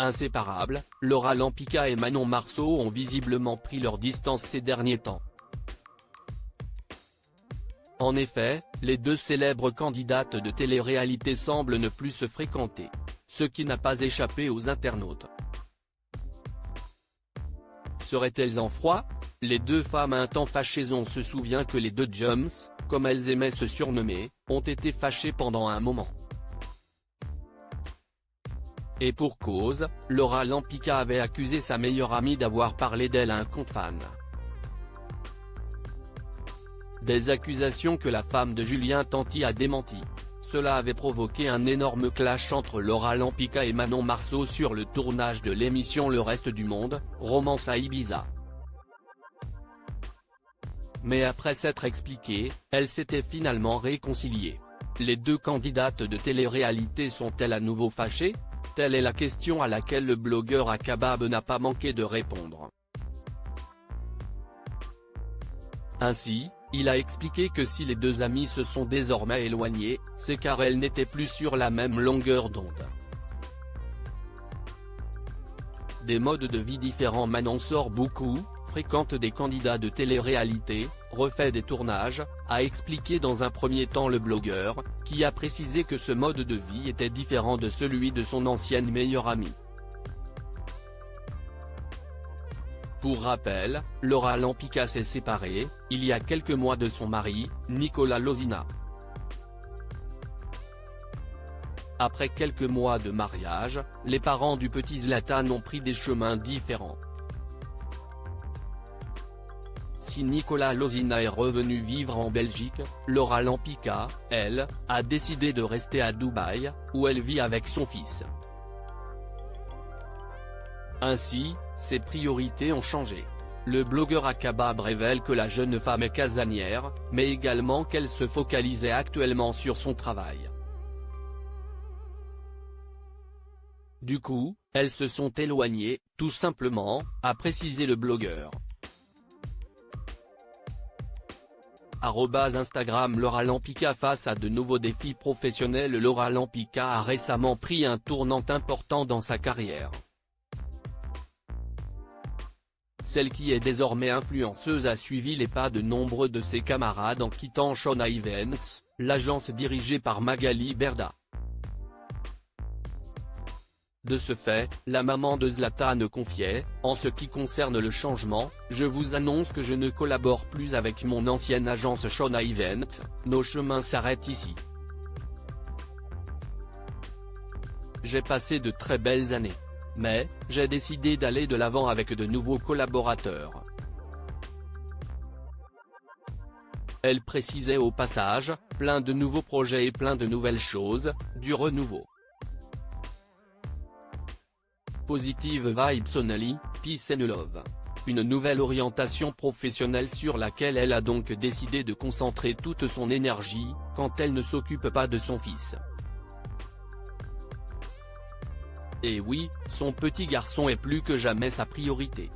inséparables, Laura Lampica et Manon Marceau ont visiblement pris leur distance ces derniers temps. En effet, les deux célèbres candidates de télé-réalité semblent ne plus se fréquenter, ce qui n'a pas échappé aux internautes. Seraient-elles en froid? Les deux femmes un temps fâchées. On se souvient que les deux Jums, comme elles aimaient se surnommer, ont été fâchées pendant un moment. Et pour cause, Laura Lampica avait accusé sa meilleure amie d'avoir parlé d'elle à un compte fan. Des accusations que la femme de Julien Tanti a démenties. Cela avait provoqué un énorme clash entre Laura Lampica et Manon Marceau sur le tournage de l'émission Le Reste du Monde, romance à Ibiza. Mais après s'être expliquées, elles s'étaient finalement réconciliées. Les deux candidates de télé-réalité sont-elles à nouveau fâchées? Telle est la question à laquelle le blogueur Akabab n'a pas manqué de répondre. Ainsi, il a expliqué que si les deux amies se sont désormais éloignées, c'est car elles n'étaient plus sur la même longueur d'onde. Des modes de vie différents. Manon sort beaucoup, fréquente des candidats de télé-réalité, refait des tournages, a expliqué dans un premier temps le blogueur, qui a précisé que ce mode de vie était différent de celui de son ancienne meilleure amie. Pour rappel, Laura Lampica s'est séparée, il y a quelques mois de son mari, Nicolas Lozina. Après quelques mois de mariage, les parents du petit Zlatan ont pris des chemins différents. Si Nicolas Lozina est revenu vivre en Belgique, Laura Lampica, elle, a décidé de rester à Dubaï, où elle vit avec son fils. Ainsi, ses priorités ont changé. Le blogueur Akabab révèle que la jeune femme est casanière, mais également qu'elle se focalisait actuellement sur son travail. Du coup, elles se sont éloignées, tout simplement, a précisé le blogueur. Instagram Laura Lampica face à de nouveaux défis professionnels. Laura Lampica a récemment pris un tournant important dans sa carrière. Celle qui est désormais influenceuse a suivi les pas de nombreux de ses camarades en quittant Shona Events, l'agence dirigée par Magali Berda. De ce fait, la maman de Zlatan confiait, en ce qui concerne le changement, je vous annonce que je ne collabore plus avec mon ancienne agence Shona Events, nos chemins s'arrêtent ici. J'ai passé de très belles années. Mais, j'ai décidé d'aller de l'avant avec de nouveaux collaborateurs. Elle précisait au passage, plein de nouveaux projets et plein de nouvelles choses, du renouveau. Positive vibes only, peace and love. Une nouvelle orientation professionnelle sur laquelle elle a donc décidé de concentrer toute son énergie, quand elle ne s'occupe pas de son fils. Et oui, son petit garçon est plus que jamais sa priorité.